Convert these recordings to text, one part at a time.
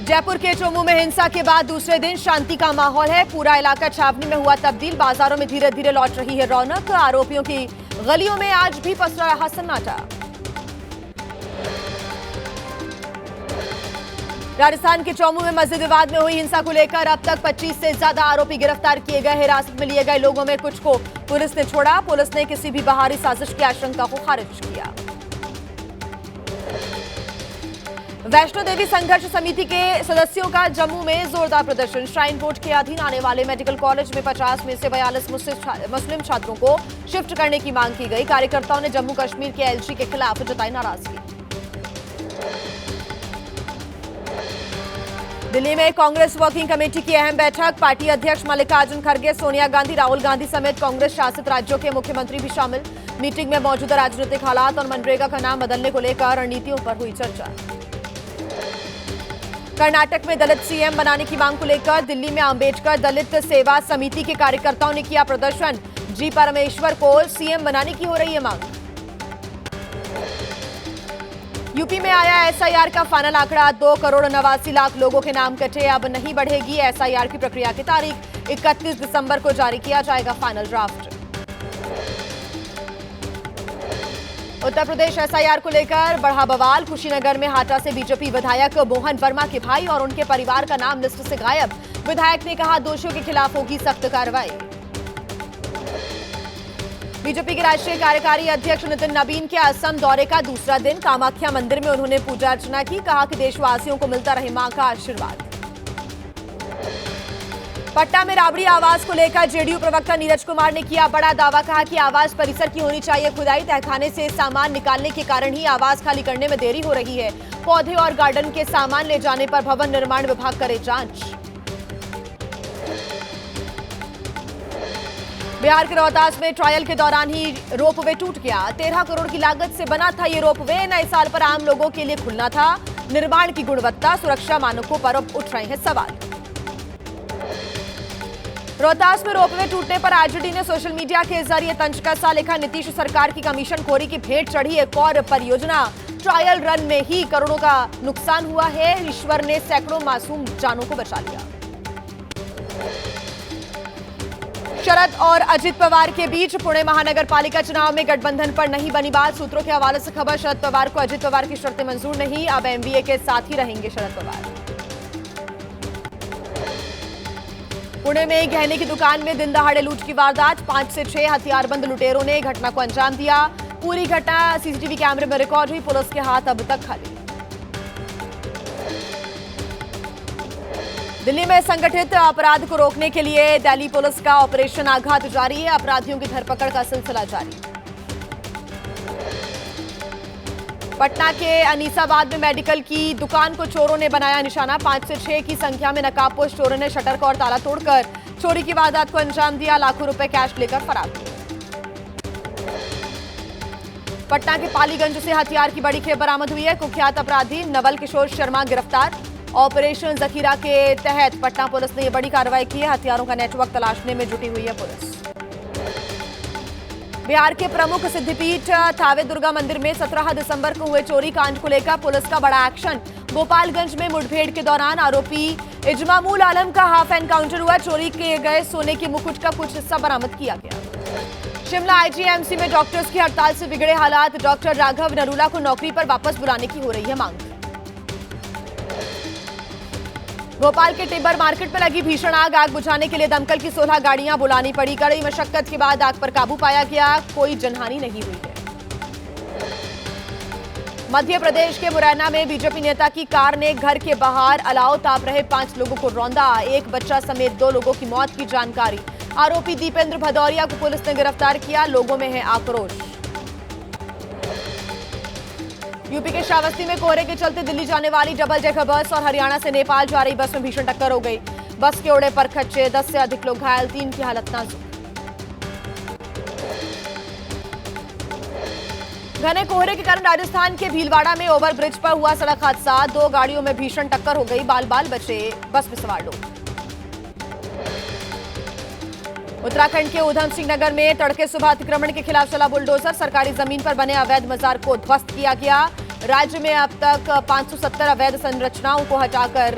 जयपुर के चोमू में हिंसा के बाद दूसरे दिन शांति का माहौल है। पूरा इलाका छावनी में हुआ तब्दील। बाजारों में धीरे धीरे लौट रही है रौनक। आरोपियों की गलियों में आज भी पसरा रहा सन्नाटा। राजस्थान के चोमू में मस्जिद विवाद में हुई हिंसा को लेकर अब तक 25 से ज्यादा आरोपी गिरफ्तार किए गए। हिरासत में लिए गए लोगों में कुछ को पुलिस ने छोड़ा। पुलिस ने किसी भी बाहरी साजिश की आशंका को खारिज किया। वैष्णो देवी संघर्ष समिति के सदस्यों का जम्मू में जोरदार प्रदर्शन। श्राइन बोर्ड के अधीन आने वाले मेडिकल कॉलेज में 50 में से 42 मुस्लिम छात्रों को शिफ्ट करने की मांग की गई। कार्यकर्ताओं ने जम्मू कश्मीर के एलजी के खिलाफ जताई नाराजगी। दिल्ली में कांग्रेस वर्किंग कमेटी की अहम बैठक। पार्टी अध्यक्ष मल्लिकार्जुन खड़गे, सोनिया गांधी, राहुल गांधी समेत कांग्रेस शासित राज्यों के मुख्यमंत्री भी शामिल। मीटिंग में मौजूदा राजनीतिक हालात और मनरेगा का नाम बदलने को लेकर रणनीतियों पर हुई चर्चा। कर्नाटक में दलित सीएम बनाने की मांग को लेकर दिल्ली में अंबेडकर दलित सेवा समिति के कार्यकर्ताओं ने किया प्रदर्शन। जी परमेश्वर को सीएम बनाने की हो रही है मांग। यूपी में आया एसआईआर का फाइनल आंकड़ा। 2,89,00,000 लोगों के नाम कटे। अब नहीं बढ़ेगी एसआईआर की प्रक्रिया की तारीख। 31 दिसंबर को जारी किया जाएगा final draft. Uttar Pradesh SIR को लेकर बढ़ा बवाल। कुशीनगर में हाटा से बीजेपी विधायक मोहन वर्मा के भाई और उनके परिवार का नाम लिस्ट से गायब। विधायक ने कहा दोषियों के खिलाफ होगी सख्त कार्रवाई। बीजेपी के राष्ट्रीय कार्यकारी अध्यक्ष नितिन नबीन के असम दौरे का दूसरा दिन। कामाख्या मंदिर में उन्होंने पूजा अर्चना की। कहा कि देशवासियों को मिलता रहे मां का आशीर्वाद। पटना में राबड़ी आवास को लेकर जेडीयू प्रवक्ता नीरज कुमार ने किया बड़ा दावा। कहा कि आवास परिसर की होनी चाहिए खुदाई। तहखाने से सामान निकालने के कारण ही आवास खाली करने में देरी हो रही है। पौधे और गार्डन के सामान ले जाने पर भवन निर्माण विभाग करे जांच। बिहार के रोहतास में ट्रायल के दौरान ही रोपवे टूट गया। 13 करोड़ की लागत से बना था ये रोपवे। नए साल पर आम लोगों के लिए खुलना था। निर्माण की गुणवत्ता, सुरक्षा मानकों पर अब उठ रहे हैं सवाल। रोहतास में रोपवे टूटने पर आरजेडी ने सोशल मीडिया के जरिए तंज कसा। लिखा नीतीश सरकार की कमीशनखोरी की भेंट चढ़ी एक और परियोजना। ट्रायल रन में ही करोड़ों का नुकसान हुआ है। ईश्वर ने सैकड़ों मासूम जानों को बचा लिया। शरद और अजित पवार के बीच पुणे महानगर पालिका चुनाव में गठबंधन पर नहीं बनी बात। सूत्रों के हवाले से खबर। शरद पवार को अजित पवार की शर्तें मंजूर नहीं। अब एमवीए के साथ ही रहेंगे शरद पवार। पुणे में एक गहने की दुकान में दिन दहाड़े लूट की वारदात। 5 से 6 हथियारबंद लुटेरों ने घटना को अंजाम दिया। पूरी घटना सीसीटीवी कैमरे में रिकॉर्ड हुई। पुलिस के हाथ अब तक खाली। दिल्ली में संगठित अपराध को रोकने के लिए दिल्ली पुलिस का ऑपरेशन आघात जारी है। अपराधियों की धरपकड़ का सिलसिला जारी। पटना के अनीसाबाद में मेडिकल की दुकान को चोरों ने बनाया निशाना। 5 से 6 की संख्या में नकाबपोश चोरों ने शटर को और ताला तोड़कर चोरी की वारदात को अंजाम दिया। लाखों रुपए कैश लेकर फरार हुए। पटना के पालीगंज से हथियार की बड़ी खेप बरामद हुई है। कुख्यात अपराधी नवल किशोर शर्मा गिरफ्तार। ऑपरेशन जखीरा के तहत पटना पुलिस ने यह बड़ी कार्रवाई की है। हथियारों का नेटवर्क तलाशने में जुटी हुई है पुलिस। बिहार के प्रमुख सिद्धिपीठ थावे दुर्गा मंदिर में 17 दिसंबर को हुए चोरी कांड को लेकर पुलिस का बड़ा एक्शन। गोपालगंज में मुठभेड़ के दौरान आरोपी इजमामुल आलम का हाफ एनकाउंटर हुआ। चोरी किए गए सोने के मुकुट का कुछ हिस्सा बरामद किया गया। शिमला आईजीएमसी में डॉक्टर्स की हड़ताल से बिगड़े हालात। डॉक्टर राघव नरूला को नौकरी पर वापस बुलाने की हो रही है मांग। भोपाल के टिब्बर मार्केट में लगी भीषण आग। आग बुझाने के लिए दमकल की 16 गाड़ियां बुलानी पड़ी। कड़ी मशक्कत के बाद आग पर काबू पाया गया। कोई जनहानि नहीं हुई है। मध्य प्रदेश के मुरैना में बीजेपी नेता की कार ने घर के बाहर अलाव ताप रहे 5 लोगों को रौंदा। एक बच्चा समेत 2 लोगों की मौत की जानकारी। आरोपी दीपेंद्र भदौरिया को पुलिस ने गिरफ्तार किया। लोगों में है आक्रोश। यूपी के श्रावस्ती में कोहरे के चलते दिल्ली जाने वाली डबल डेकर बस और हरियाणा से नेपाल जा रही बस में भीषण टक्कर हो गई। बस के ओड़े पर खच्चे। 10 से अधिक लोग घायल। 3 की हालत नाजुक। घने कोहरे के कारण राजस्थान के भीलवाड़ा में ओवरब्रिज पर हुआ सड़क हादसा। 2 गाड़ियों में भीषण टक्कर हो गई। बाल बाल बचे बस में सवार लोग। उत्तराखंड के उधम सिंह नगर में तड़के सुबह अतिक्रमण के खिलाफ चला बुलडोजर। सरकारी जमीन पर बने अवैध मजार को ध्वस्त किया गया। राज्य में अब तक 570 अवैध संरचनाओं को हटाकर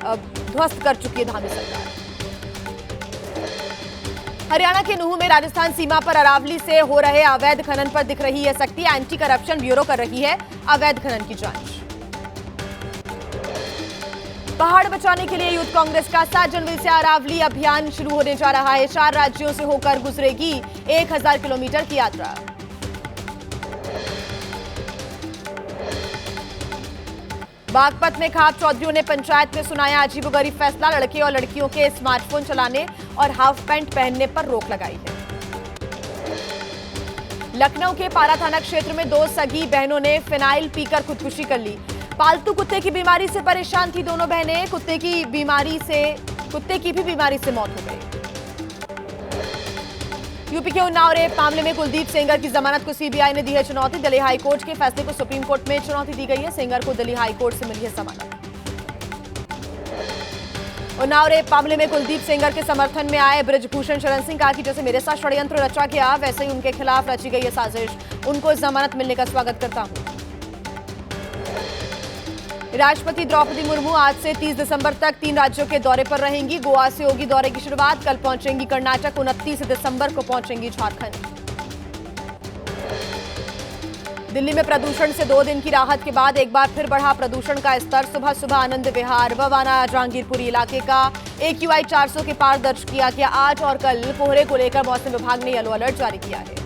ध्वस्त कर चुकी है धामी सरकार। हरियाणा के नूंह में राजस्थान सीमा पर अरावली से हो रहे अवैध खनन पर दिख रही है सख्ती। एंटी करप्शन ब्यूरो कर रही है अवैध खनन की जांच। पहाड़ बचाने के लिए यूथ कांग्रेस का 7 जनवरी से अरावली अभियान शुरू होने जा रहा है। 4 राज्यों से होकर गुजरेगी 1000 किलोमीटर की यात्रा। बागपत में खाप चौधरियों ने पंचायत में सुनाया अजीबोगरीब फैसला। लड़के और लड़कियों के स्मार्टफोन चलाने और हाफ पैंट पहनने पर रोक लगाई है। लखनऊ के पारा थाना क्षेत्र में 2 सगी बहनों ने फिनाइल पीकर खुदकुशी कर ली। पालतू कुत्ते की बीमारी से परेशान थी दोनों बहनें। कुत्ते की भी बीमारी से मौत हो गई। यूपी के उन्नाव रेप मामले में कुलदीप सेंगर की जमानत को सीबीआई ने दी है चुनौती। दिल्ली हाईकोर्ट के फैसले को सुप्रीम कोर्ट में चुनौती दी गई है। सेंगर को दिल्ली हाईकोर्ट से मिली है जमानत। उन्नाव रेप मामले में कुलदीप सेंगर के समर्थन में आए बृजभूषण शरण सिंह कहा कि जैसे मेरे साथ षड्यंत्र रचा गया वैसे ही उनके खिलाफ रची गई है साजिश। उनको जमानत मिलने का स्वागत करता हूं। राष्ट्रपति द्रौपदी मुर्मू आज से 30 दिसंबर तक 3 राज्यों के दौरे पर रहेंगी। गोवा से होगी दौरे की शुरुआत। कल पहुंचेंगी कर्नाटक। 29 दिसंबर को पहुंचेंगी झारखंड। दिल्ली में प्रदूषण से 2 दिन की राहत के बाद एक बार फिर बढ़ा प्रदूषण का स्तर। सुबह सुबह आनंद विहार, बवाना, जहांगीरपुरी इलाके का AQI 400 के पार दर्ज किया गया। आज और कल कोहरे को लेकर मौसम विभाग ने येलो अलर्ट जारी किया है।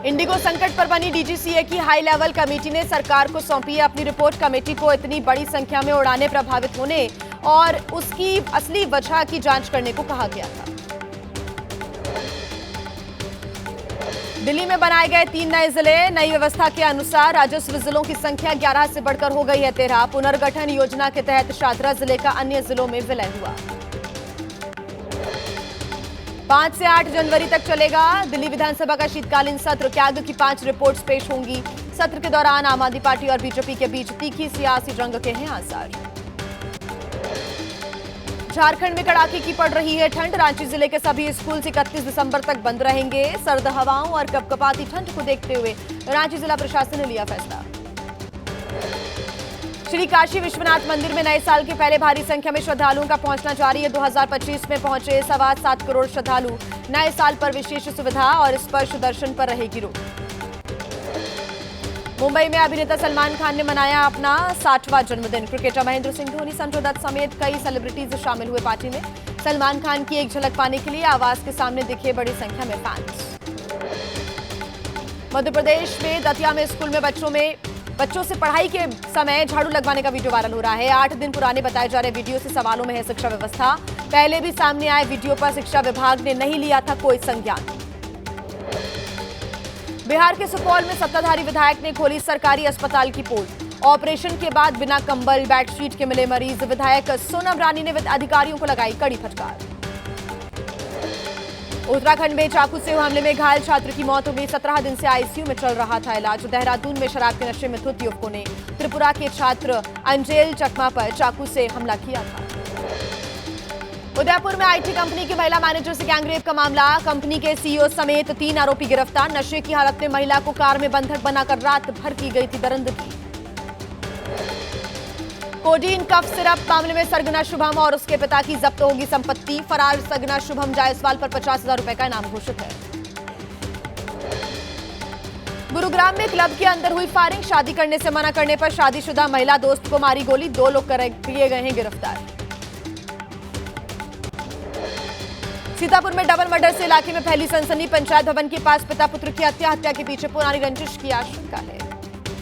इंडिगो संकट पर बनी DGCA की हाई लेवल कमेटी ने सरकार को सौंपी है अपनी रिपोर्ट। कमेटी को इतनी बड़ी संख्या में उड़ानें प्रभावित होने और उसकी असली वजह की जांच करने को कहा गया था। दिल्ली में बनाए गए 3 नए जिले। नई व्यवस्था के अनुसार राजस्व जिलों की संख्या 11 से बढ़कर हो गई है 13। पुनर्गठन योजना के तहत शादरा जिले का अन्य जिलों में विलय हुआ। 5 से 8 जनवरी तक चलेगा दिल्ली विधानसभा का शीतकालीन सत्र। कैग की 5 रिपोर्ट्स पेश होंगी। सत्र के दौरान आम आदमी पार्टी और बीजेपी के बीच तीखी सियासी जंग के हैं आसार। झारखंड में कड़ाके की पड़ रही है ठंड। रांची जिले के सभी स्कूल 31 दिसंबर तक बंद रहेंगे। सर्द हवाओं और कपकपाती ठंड को देखते हुए रांची जिला प्रशासन ने लिया फैसला। श्री काशी विश्वनाथ मंदिर में नए साल के पहले भारी संख्या में श्रद्धालुओं का पहुंचना जारी है। 2025 में पहुंचे 7.25 करोड़ श्रद्धालु। नए साल पर विशेष सुविधा और स्पर्श दर्शन पर रहेगी रोक। मुंबई में अभिनेता सलमान खान ने मनाया अपना 60वां जन्मदिन। क्रिकेटर महेंद्र सिंह धोनी, संजय दत्त समेत कई सेलिब्रिटीज शामिल हुए पार्टी में। सलमान खान की एक झलक पाने के लिए आवास के सामने दिखे बड़ी संख्या में फैंस। मध्य प्रदेश में दतिया में स्कूल में बच्चों से पढ़ाई के समय झाड़ू लगवाने का वीडियो वायरल हो रहा है। 8 दिन पुराने बताए जा रहे वीडियो से सवालों में है शिक्षा व्यवस्था। पहले भी सामने आए वीडियो पर शिक्षा विभाग ने नहीं लिया था कोई संज्ञान। बिहार के सुपौल में सत्ताधारी विधायक ने खोली सरकारी अस्पताल की पोल। ऑपरेशन के बाद बिना कंबल बेडशीट के मिले मरीज। विधायक सोनम रानी ने अधिकारियों को लगाई कड़ी फटकार। उत्तराखंड में चाकू से हमले में घायल छात्र की मौत हो गई। 17 दिन से आईसीयू में चल रहा था इलाज। देहरादून में शराब के नशे में धुत युवकों ने त्रिपुरा के छात्र अंजेल चकमा पर चाकू से हमला किया था। उदयपुर में IT कंपनी की महिला मैनेजर से गैंगरेप का मामला। कंपनी के CEO समेत 3 आरोपी गिरफ्तार। नशे की हालत में महिला को कार में बंधक बनाकर रात भर की गई थी दरिंदगी। कोडीन कफ सिरप मामले में सरगना शुभम और उसके पिता की जब्त होगी संपत्ति। फरार सरगना शुभम जायसवाल पर 50,000 रुपए का इनाम घोषित है। गुरुग्राम में क्लब के अंदर हुई फायरिंग। शादी करने से मना करने पर शादीशुदा महिला दोस्त को मारी गोली। 2 लोग किए गए हैं गिरफ्तार। सीतापुर में डबल मर्डर से इलाके में फैली सनसनी। पंचायत भवन के पास पिता पुत्र की हत्या के पीछे पुरानी रंजिश की आशंका है।